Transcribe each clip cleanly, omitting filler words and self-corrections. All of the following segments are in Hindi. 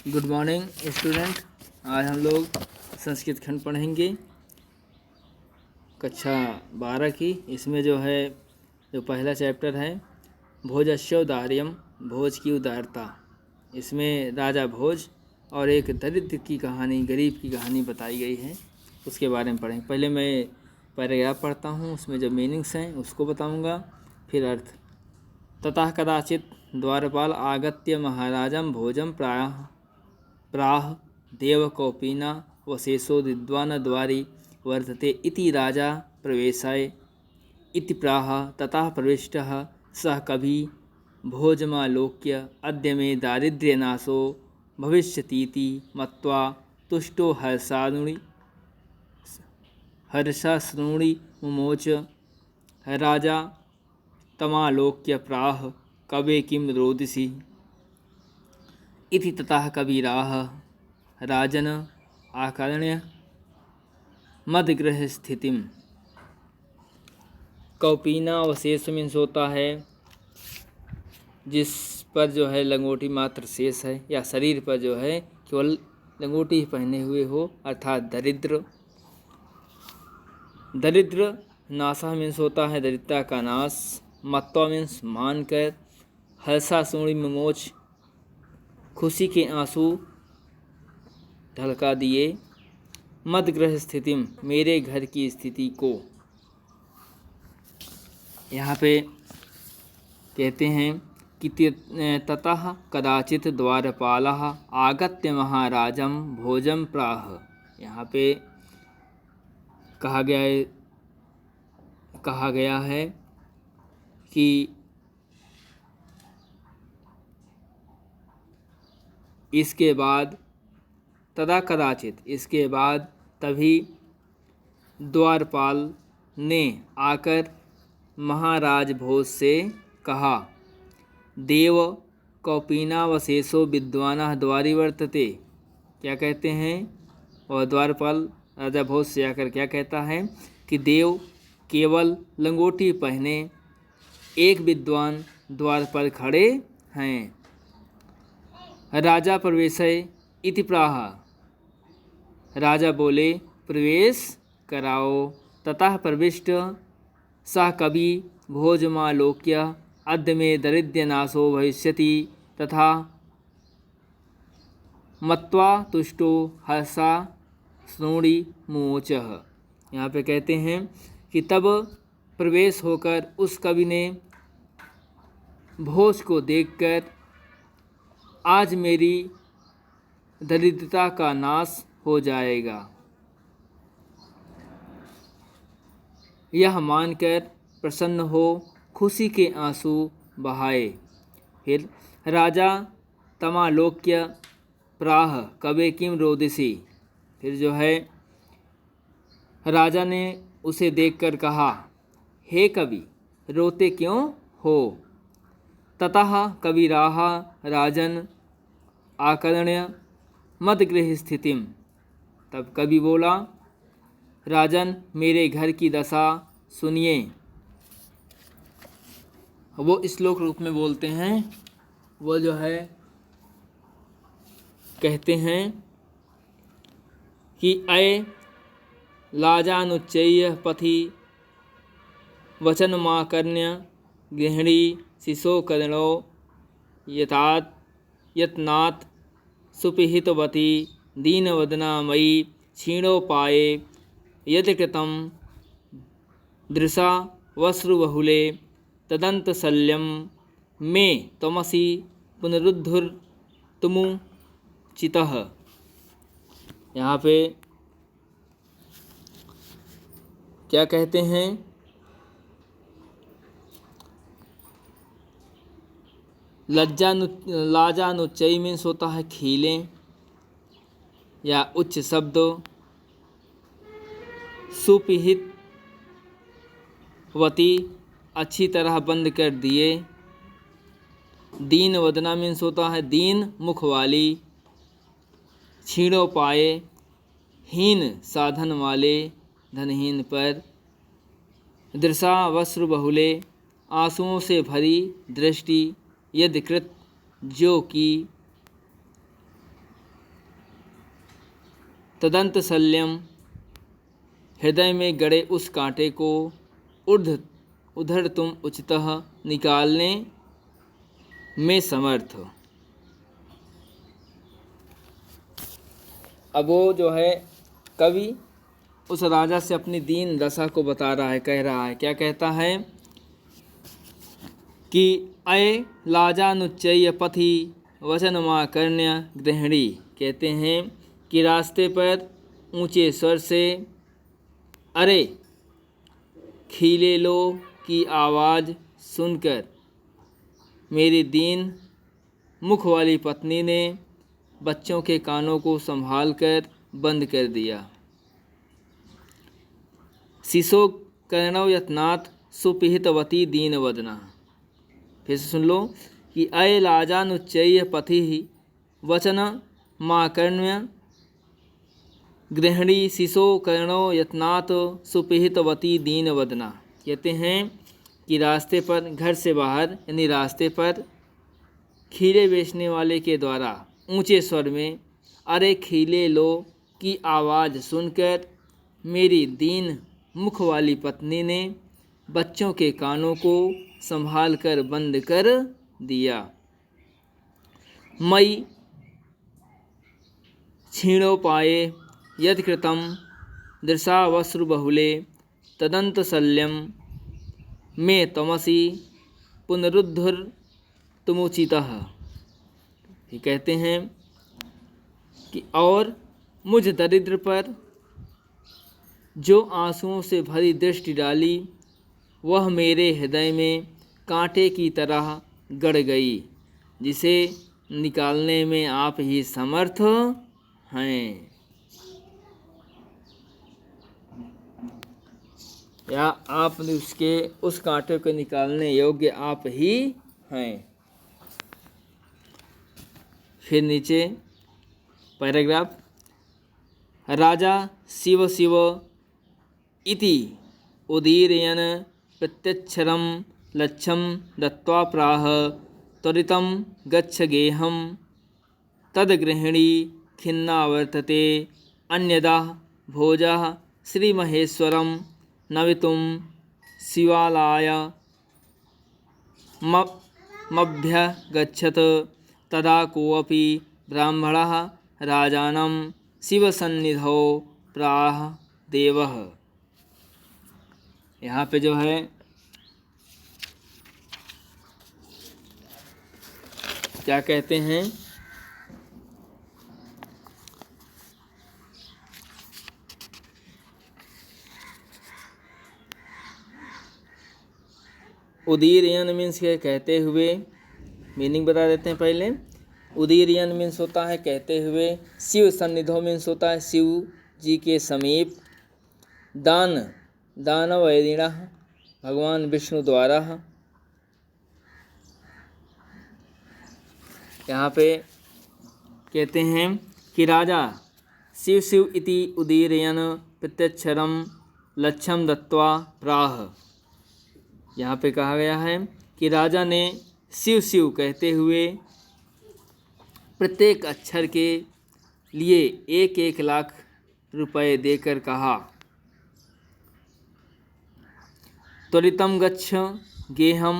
Good morning student. आज हम लोग संस्कृत खंड पढ़ेंगे कक्षा 12 की। इसमें जो पहला चैप्टर है भोजस्य औदार्यम, भोज की उदारता। इसमें राजा भोज और एक दरिद्र की कहानी, गरीब की कहानी बताई गई है, उसके बारे में पढ़ेंगे। पहले मैं पैराग्राफ पढ़ता हूँ, उसमें जो मीनिंग्स हैं उसको बताऊँगा, फिर अर्थ। ततः कदाचित् द्वारपाल आगत्य महाराजं भोजं प्राह देवकौपीना वशेषो विद्वान् द्वारी वर्तते इति राजा प्रवेशाय इति प्राह। ततः प्रविष्टः सः कवि भोजमालोक्य अद्य मे दारिद्र्यनाशो भविष्यतीति मत्वा तुष्टो हर्षाश्रुणि मुमोच। राजा तमालोक्य प्राह कवे किं रोदिसि इति। ततः कबीराह राजन आकर्ण्य मदगृह स्थितिम। कौपीनावशेष मीन्स होता है जिस पर लंगोटी मात्र शेष है, या शरीर पर केवल लंगोटी पहने हुए हो, अर्थात दरिद्र। दरिद्र नाशा मीन्स होता है दरिद्रता का नाश। मत्वा मीन्स मानकर। हर्षाश्रुणि मुमोच खुशी के आंसू ढलका दिए। मदगृह स्थितिम मेरे घर की स्थिति को। यहाँ पे कहते हैं कि ततः कदाचित् द्वारपालः आगत्य महाराजं भोजं प्राह। यहाँ पे कहा गया है कि इसके बाद, तदा कदाचित इसके बाद, तभी द्वारपाल ने आकर महाराज भोज से कहा, देव कौपीनावशेषो विद्वानः द्वारी वर्तते। क्या कहते हैं? और द्वारपाल राजा भोज से आकर क्या कहता है कि देव केवल लंगोटी पहने एक विद्वान द्वार पर खड़े हैं। राजा प्रवेशय इति प्राह। राजा बोले प्रवेश कराओ। ततः प्रविष्ट सः कवि भोजमालोक्य अद्य मे दारिद्र्यनाशो भविष्यति तथा मत्वा तुष्टो हर्षाश्रुणि मुमोचः। यहाँ पे कहते हैं कि तब प्रवेश होकर उस कवि ने भोज को देखकर आज मेरी दरिद्रता का नाश हो जाएगा, यह मानकर प्रसन्न हो खुशी के आंसू बहाए। फिर राजा तमालोक्य प्राह कवे किम रोदिसि। फिर राजा ने उसे देखकर कहा, हे कवि रोते क्यों हो। ततः कबीराह राजन आकर्ण्य मदगृह स्थितिम। तब कवि बोला, राजन मेरे घर की दशा सुनिए। वो श्लोक रूप में बोलते हैं। वो कहते हैं कि अय लाजानुच्चय्य पथि वचनमाकर्ण्य गृहिणी शिशोकर्णो यत्नात् सुपिहितवती दीनवदना मयि क्षीणोपाये यत्कृतं दृशा वश्रुबहुले तदन्तशल्यं मे त्वमसि पुनरुद्धर्तुमुचितः। यहाँ पे क्या कहते हैं? लाजानुच्चयी मीन्स होता है खीलें या उच्च शब्द। सुपिहित वती अच्छी तरह बंद कर दिए। दीन वदना मीन्स होता है दीन मुख वाली। क्षीणोपाये हीन साधन वाले, धनहीन पर। दृशा वस्त्र बहुले आंसुओं से भरी दृष्टि। यदि कृत जो कि तदंत शल्यम, हृदय में गड़े उस कांटे को उधर तुम उचितः निकालने में समर्थ हो। अब वो जो है कवि उस राजा से अपनी दीन दशा को बता रहा है, कह रहा है, क्या कहता है कि अय लाजानुच्चय पथि वचनमाकर्ण्य गृहिणी, कहते हैं कि रास्ते पर ऊंचे स्वर से अरे खीले लो की आवाज़ सुनकर मेरी दीन मुख वाली पत्नी ने बच्चों के कानों को संभाल कर बंद कर दिया। शिशो कर्णव यत्नात् सुपिहितवती दीनवदना, फिर से सुन लो कि अय लाजानुच्चय पथि वचन माकर्ण्य गृहिणी शिशो कर्णो यत्नात् सुपिहितवती दीनवदना, कहते हैं कि रास्ते पर, घर से बाहर यानी रास्ते पर खीले बेचने वाले के द्वारा ऊंचे स्वर में अरे खीले लो की आवाज़ सुनकर मेरी दीन मुख वाली पत्नी ने बच्चों के कानों को संभाल कर बंद कर दिया। मई क्षीणोपाये यत्कृतं दृशावश्रुबहुले तदन्तशल्यं मे तमसि पुनरुद्धर्तुमुचितः, ये कहते हैं कि और मुझ दरिद्र पर जो आंसुओं से भरी दृष्टि डाली वह मेरे हृदय में कांटे की तरह गड़ गई, जिसे निकालने में आप ही समर्थ हैं, या आप उसके उस कांटे को निकालने योग्य आप ही हैं। फिर नीचे पैराग्राफ, राजा शिव शिव इति उदीरयन् प्रत्यक्षरं लक्ष्यं दत्त्वा प्राह त्वरितं गच्छ गेहं तद्गृहिणी खिन्ना वर्तते अन्यदा भोजः श्रीमहेश्वरं नवितुं शिवालय मभ्यगच्छत् तदा कोऽपि ब्राह्मणः राजानं शिवसन्निधौ प्राह देवः। यहाँ पे जो है क्या कहते हैं, उदीरयन मीन्स के कहते हुए, मीनिंग बता देते हैं पहले। उदीरयन मीन्स होता है कहते हुए, शिव सन्निधो मीन्स होता है शिव जी के समीप, दान दानवैरिणः भगवान विष्णु द्वारा। यहाँ पे कहते हैं कि राजा शिव शिव इति उदीरयन प्रत्यक्षरम लक्ष्यम दत्त्वा प्राह, यहाँ पे कहा गया है कि राजा ने शिव शिव कहते हुए प्रत्येक अक्षर के लिए 1-1 लाख रुपए देकर कहा, त्वरितं गच्छ गेहं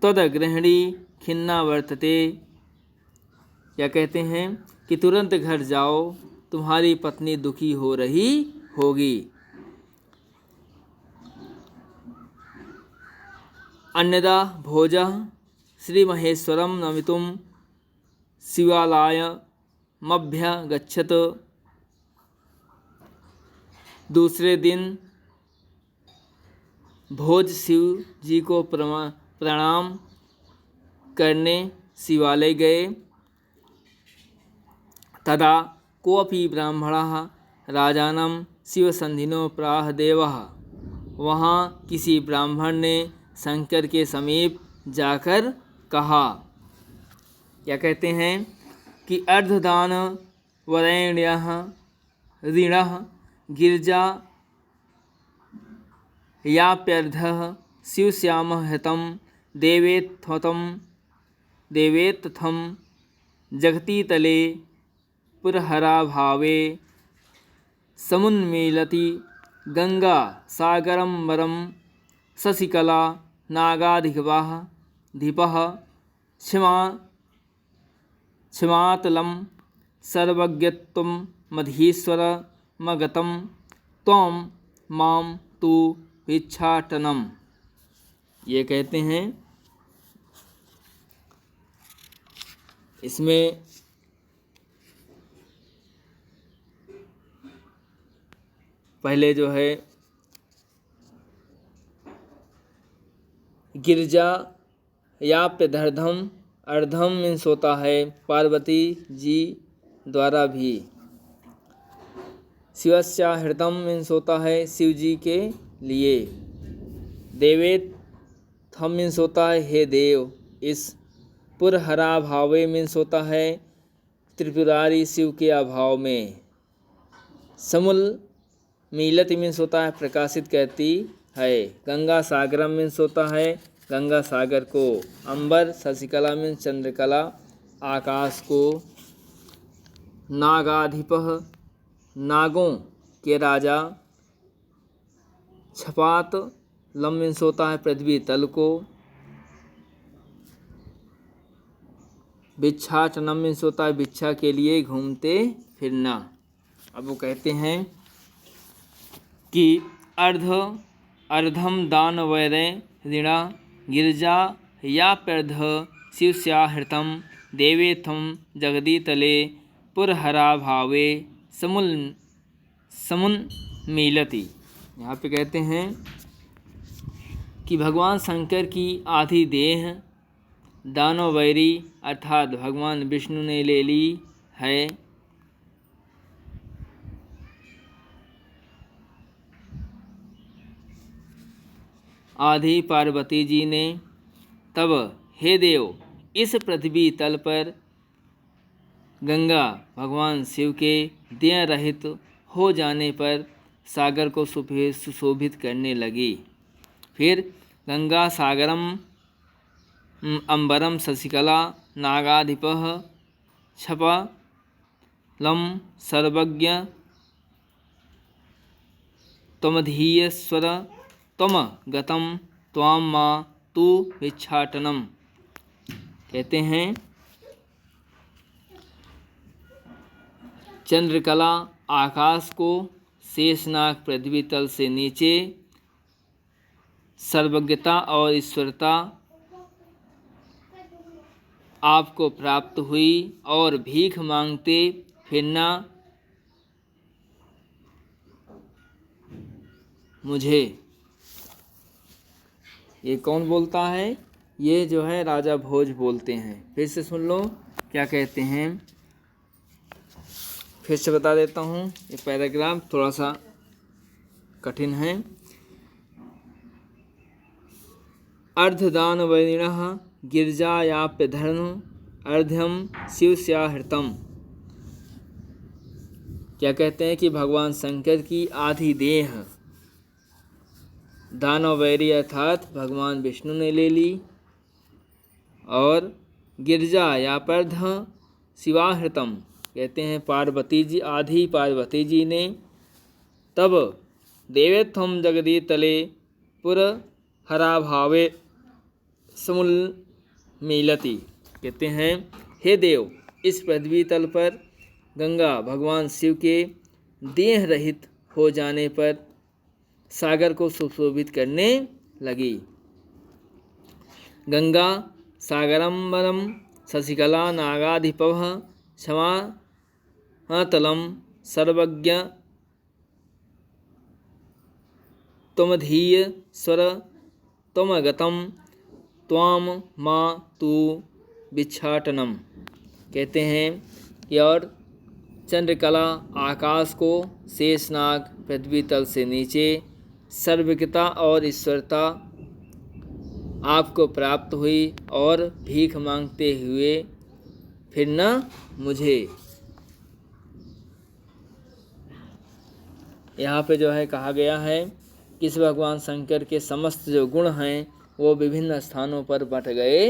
तद्गृहिणी खिन्ना वर्तते, या कहते हैं कि तुरंत घर जाओ, तुम्हारी पत्नी दुखी हो रही होगी। अन्यदा भोजः श्रीमहेश्वरं नमितुं शिवालयमभ्यगच्छत्, दूसरे दिन भोज शिव जी को प्रणाम करने शिवालय गए। तदा कोऽपि ब्राह्मणः राजानं शिवसन्निधौ प्राह देवः, वहाँ किसी ब्राह्मण ने शंकर के समीप जाकर कहा, क्या कहते हैं कि अर्धदान वरेण्यः ऋणः गिरिजा याप्यर्धः शिवश्यामः हृतं देवेत्थं जगतीतले पुरहरा भावे समुन्मीलति गंगा सागरम वरम शशिकला नागाधिपः धीपः क्षमातलं सर्वज्ञत्वं मधीश्वरमगतं त्वं मां तु भिक्षाटनम्। ये कहते हैं इसमें पहले जो है गिरजा याप्यधर्धम अर्धम मीन्स होता है पार्वती जी द्वारा भी। शिवस्या हृदम मीन्स होता है शिव जी के लिए। देवेत थम मीन्स होता है हे देव। इस पुरहरा भावे मीन्स होता है त्रिपुरारी शिव के अभाव में। समुल मीलत मीन्स होता है प्रकाशित करती है। गंगा सागरम मीन्स होता है गंगा सागर को। अंबर शशिकला मीन्स चंद्रकला आकाश को। नागाधिपः नागों के राजा। छपात लम मीन्स होता है पृथ्वी तल को। भिक्षाटनम मीन्स होता है भिक्षा के लिए घूमते फिरना। अब वो कहते हैं कि अर्धम दान वैरे ऋणा गिरजा या पर्ध शिवस्याहृतम देवेथम जगदीतले पुरहरा भावे समुन्मीलति। यहाँ पे कहते हैं कि भगवान शंकर की आधी देह दानवैरी अर्थात भगवान विष्णु ने ले ली है। आधी पार्वती जी ने। तब हे देव इस पृथ्वी तल पर गंगा भगवान शिव के देह रहित हो जाने पर सागर को सुशोभित करने लगी। फिर गंगा सागरम अंबरम शशिकला नागाधिपः क्षपलम सर्वज्ञ त्वमधीश्वर त्वम गतम त्वां मां तु भिक्षाटनम। कहते हैं चंद्रकला आकाश को, शेषनाग पृथ्वी तल से नीचे, सर्वज्ञता और ईश्वरता आपको प्राप्त हुई और भीख मांगते फिरना मुझे। ये कौन बोलता है? ये जो है राजा भोज बोलते हैं। फिर से सुन लो क्या कहते हैं, फिर से बता देता हूँ। ये पैराग्राफ थोड़ा सा कठिन है। अर्धदान वैरिणः गिरजायाप्य धर्म अर्ध्यम शिवस्याहृतम। क्या कहते हैं कि भगवान शंकर की आधी देह दानवैरी अर्थात भगवान विष्णु ने ले ली और गिरजा या पर्ध शिवाहृतम कहते हैं पार्वती जी, आधी पार्वती जी ने। तब देवेत्थम जगदी तले पुर हरा भावे समुल मीलति। कहते हैं हे देव इस पृथ्वी तल पर गंगा भगवान शिव के देह रहित हो जाने पर सागर को सुशोभित करने लगी। गंगा सागरम्बरम शशिकला नागाधिपः क्षमातलं सर्वज्ञ त्वमधीश्वर त्वमगतं त्वां मां तु भिक्षाटनम। कहते हैं कि और चंद्रकला आकाश को, शेषनाग पृथ्वी तल से नीचे, सर्वज्ञता और ईश्वरता आपको प्राप्त हुई और भीख मांगते हुए फिरना मुझे। यहाँ पे जो है कहा गया है कि इस भगवान शंकर के समस्त जो गुण हैं वो विभिन्न स्थानों पर बट गए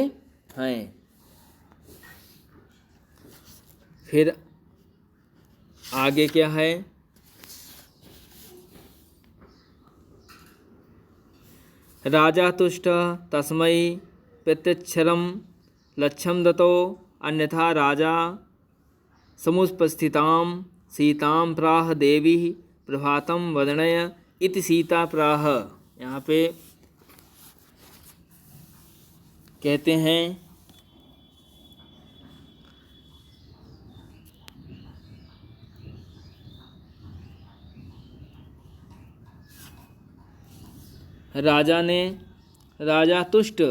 हैं। फिर आगे क्या है? राजा तुष्ट तस्मै प्रत्यक्षरं लक्ष्यं दत्तो अन्यथा राजा समुपस्थितां सीतां प्राह देवी प्रभातं वर्णय इति सीता प्राह। यहाँ पे कहते हैं राजा तुष्ट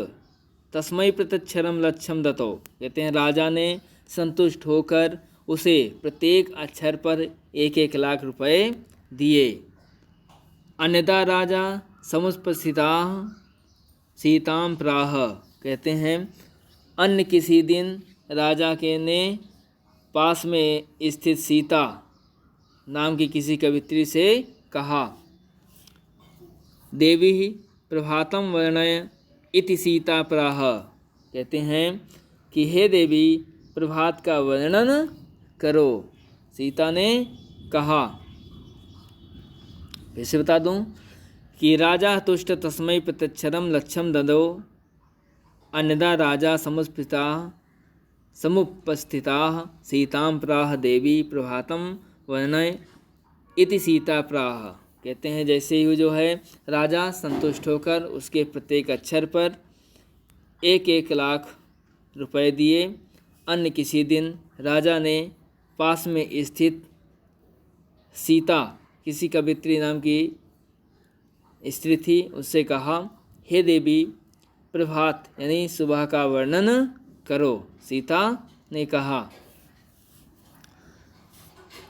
तस्मै प्रत्यक्षरम लक्ष्यम दत्तो। कहते हैं राजा ने संतुष्ट होकर उसे प्रत्येक अक्षर पर 1-1 लाख रुपए दिए। अन्यथा राजा समुपस्थिता सीतां प्राह। कहते हैं अन्य किसी दिन राजा के ने पास में स्थित सीता नाम की किसी कवित्री से कहा, देवी प्रभातम वर्णय इति सीता प्राह। कहते हैं कि हे देवी प्रभात का वर्णन करो, सीता ने कहा। फिर से बता दूं कि राजा तुष्ट तस्मै प्रत्यक्षरम लक्ष्यम ददो अन्यदा राजा समुपस्थिता सीतां प्राह देवी प्रभातम वर्णय इति सीता प्राह। कहते हैं जैसे ही जो है राजा संतुष्ट होकर उसके प्रत्येक अक्षर पर 1-1 लाख रुपए दिए। अन्य किसी दिन राजा ने पास में स्थित सीता किसी कवित्री नाम की स्त्री थी उससे कहा, हे देवी प्रभात यानी सुबह का वर्णन करो। सीता ने कहा,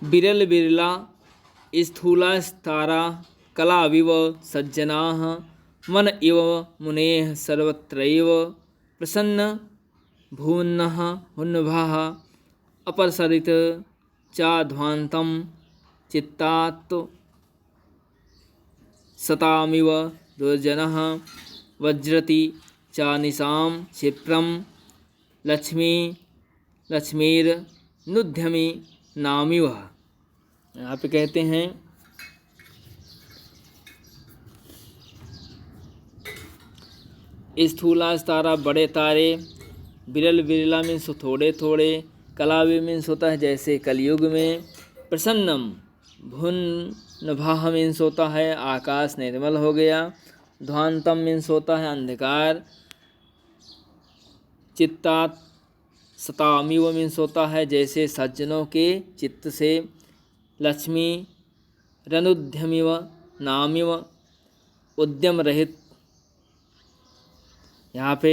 बिरल बिरला स्थूलास्तारा कलाविव सज्जनाः मन इव मुनेः सर्वत्रैव प्रसन्न भून्नः हुन्नभाः अपसरित चाध्वान्तं चित्तात् सतामिव दुर्जनः वज्रति च निशां क्षिप्रं लक्ष्मीर्नुध्यमि नामिव। यहाँ पे कहते हैं स्थूला तारा बड़े तारे, बिरल बिरला मीन्स थोड़े थोड़े, कलावी मीन्स होता है जैसे कलयुग में, प्रसन्नम भून्नभाः मीन्स होता है आकाश निर्मल हो गया, ध्वांतम मीन्स होता है अंधकार, चित्तात सतामिव मीन्स होता है जैसे सज्जनों के चित्त से, लक्ष्मी रनुद्यमिव नामिव उद्यम रहित। यहाँ पे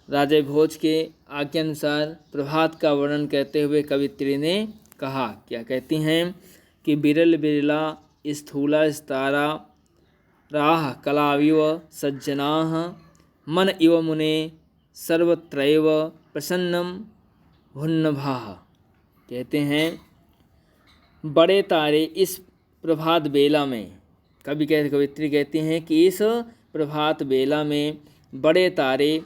राजा भोज के आज्ञानुसार प्रभात का वर्णन करते हुए कवित्री ने कहा, क्या कहती हैं कि बिरल बिरला स्थूला स्तारा राह कलाविव सज्जनाः मन इव मुने सर्वत्रैव प्रसन्नम भुन्नभाः। कहते हैं बड़े तारे इस प्रभात बेला में, कवित्री कहती हैं कि इस प्रभात बेला में बड़े तारे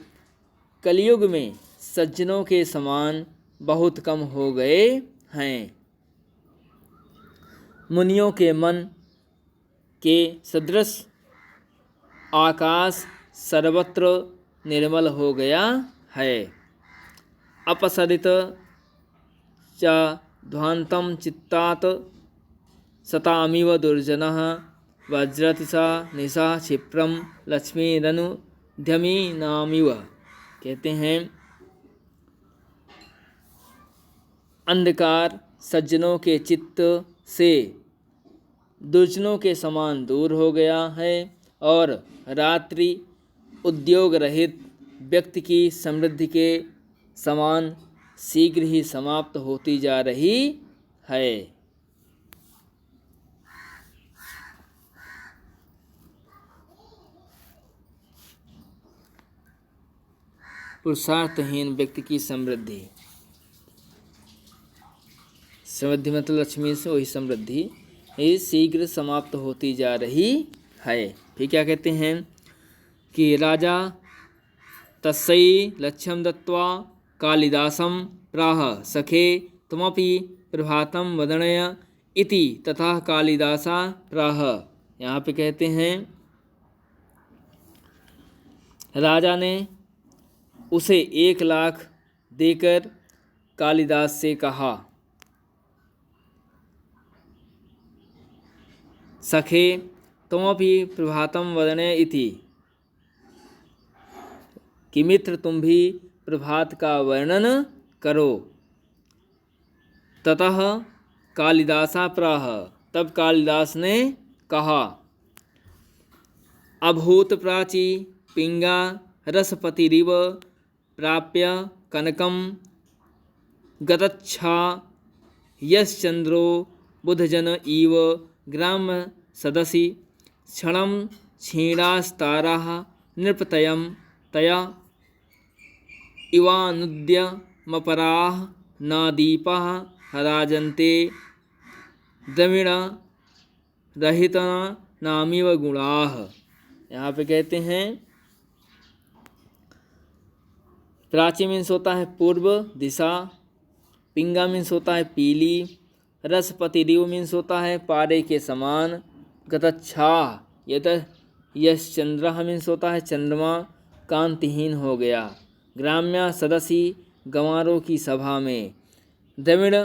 कलयुग में सज्जनों के समान बहुत कम हो गए हैं। मुनियों के मन के सदृश आकाश सर्वत्र निर्मल हो गया है। अपसरित च ध्वांतम चित्तात सतामिव दुर्जनः वज्रति सा निशा क्षिप्रम लक्ष्मीरनुद्यमी नामिव। कहते हैं अंधकार सज्जनों के चित्त से दुर्जनों के समान दूर हो गया है और रात्रि उद्योग रहित व्यक्ति की समृद्धि के समान शीघ्र ही समाप्त होती जा रही है। पुरुषार्थहीन व्यक्ति की समृद्धि मतलब लक्ष्मी से वही समृद्धि ये शीघ्र समाप्त होती जा रही है। फिर क्या कहते हैं कि राजा तस्यै लक्ष्यं दत्त्वा कालिदासं प्राह सखे त्वमपि प्रभातम वदनय इति तथा कालिदासा प्राह। यहाँ पे कहते हैं राजा ने उसे 1,00,000 देकर कालिदास से कहा, सखे त्वमपि प्रभातम वदनय इति, कि मित्र तुम भी प्रभात का वर्णन करो। ततः कालिदासा प्राह, तब कालिदास ने कहा, अभूत प्राची पिंगा रसपतिरिव प्राप्य कनकम गतच्छा यश्चंद्रो बुधजन इव ग्राम सदसि क्षणं क्षीणास्ताराः नृपतयं तया इवानुद्यमपराः न दीपाः राजन्ते द्रविण रहिता नामिव गुणाः। यहाँ पे कहते हैं प्राची मीन्स होता है पूर्व दिशा, पिंगा मीन्स होता है पीली, रसपति रिव मीन्स होता है पारे के समान, गतच्छा यश चंद्र मीन्स होता है चंद्रमा कांतिहीन हो गया, ग्राम्य सदसी गंवारों की सभा में, द्रविण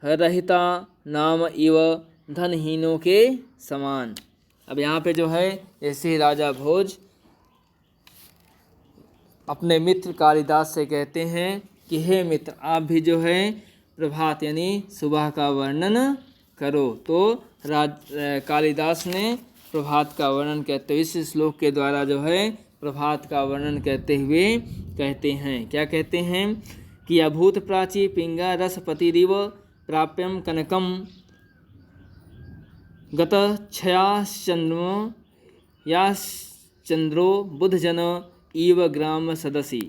रहिता नाम इव धनहीनों के समान। अब यहाँ पे जो है ऐसे राजा भोज अपने मित्र कालिदास से कहते हैं कि हे मित्र, आप भी जो है प्रभात यानी सुबह का वर्णन करो। तो कालिदास ने प्रभात का वर्णन कहते हुए इस श्लोक के द्वारा जो है प्रभात का वर्णन करते हुए कहते हैं, क्या कहते हैं कि अभूत प्राची पिंगा रसपतिरिव प्राप्यम कनकम गत छयाश्चंद्रो बुधजन इव ग्राम सदसी।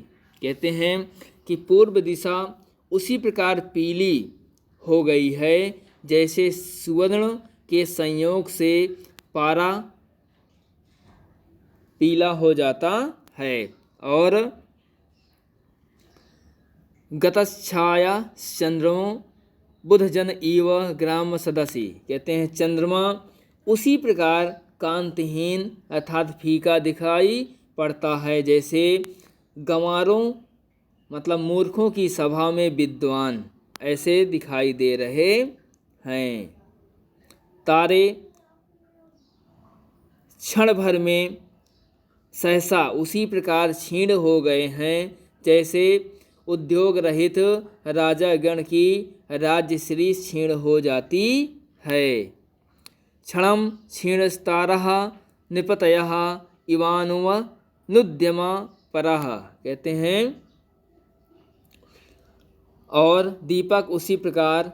कहते हैं कि पूर्व दिशा उसी प्रकार पीली हो गई है जैसे सुवर्ण के संयोग से पारा पीला हो जाता है। और गतच्छाया चंद्रमा बुधजन इव ग्राम सदसी, कहते हैं चंद्रमा उसी प्रकार कांतिहीन अर्थात फीका दिखाई पड़ता है जैसे गंवारों मतलब मूर्खों की सभा में विद्वान ऐसे दिखाई दे रहे हैं। तारे क्षण भर में सहसा उसी प्रकार क्षीण हो गए हैं जैसे उद्योग रहित राजागण की राज्यश्री क्षीण हो जाती है। क्षणम क्षीणस्तारः निपतयः इवानुव नुद्यमा परः, कहते हैं और दीपक उसी प्रकार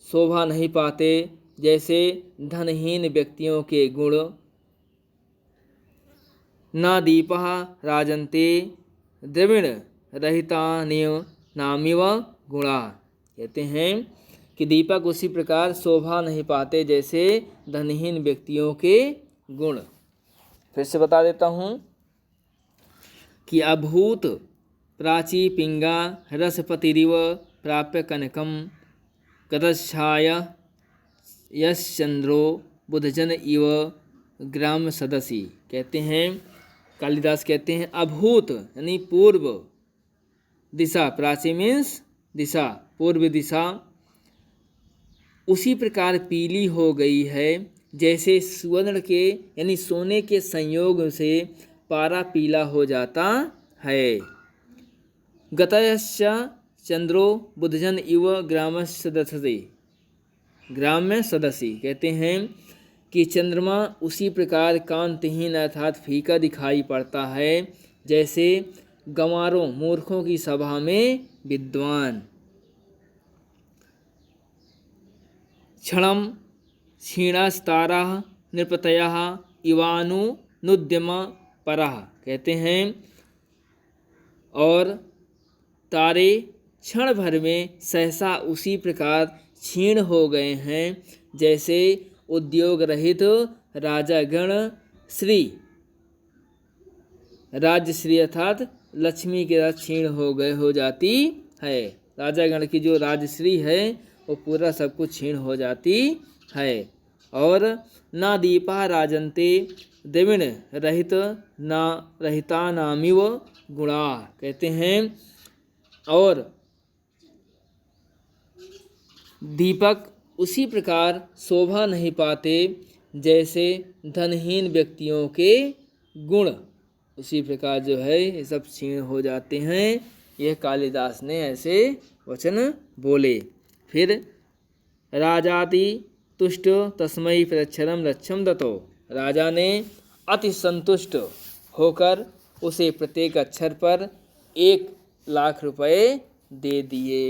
शोभा नहीं पाते जैसे धनहीन व्यक्तियों के गुण। न दीपः राजन्ते द्रविण रहितानिव नामिव गुणा, कहते हैं कि दीपक उसी प्रकार शोभा नहीं पाते जैसे धनहीन व्यक्तियों के गुण। फिर से बता देता हूँ कि अभूत प्राची पिंगा रसपतिरिव प्राप्य कनकम गतच्छाय यश्चंद्रो बुधजन इव ग्राम सदसी, कहते हैं कालिदास कहते हैं अभूत यानी पूर्व दिशा, प्राची मीन्स दिशा, पूर्व दिशा उसी प्रकार पीली हो गई है जैसे सुवर्ण के यानी सोने के संयोग से पारा पीला हो जाता है। गतश्च चंद्रो बुधजन इव ग्राम सदसी, ग्राम्य सदसी, कहते हैं कि चंद्रमा उसी प्रकार कांतिहीन अर्थात फीका दिखाई पड़ता है जैसे गंवारों मूर्खों की सभा में विद्वान। क्षणम क्षीणास्ताराः नृपतयः इवानुनुद्यमा परः, कहते हैं और तारे क्षण भर में सहसा उसी प्रकार क्षीण हो गए हैं जैसे उद्योग रहित राजागण श्री, राज्यश्री अर्थात लक्ष्मी के साथ क्षीण हो जाती है। राजागण की जो राजश्री है वो पूरा सब कुछ क्षीण हो जाती है। और ना दीपा राजन्ते द्रविण रहित ना रहिता नामिव गुणा, कहते हैं और दीपक उसी प्रकार शोभा नहीं पाते जैसे धनहीन व्यक्तियों के गुण, उसी प्रकार जो है ये सब क्षीण हो जाते हैं। यह कालिदास ने ऐसे वचन बोले। फिर राजाति तुष्ट तस्मै प्रक्षरम लक्ष्यम दतो, राजा ने अति संतुष्ट होकर उसे प्रत्येक अक्षर पर 1 लाख रुपए दे दिए।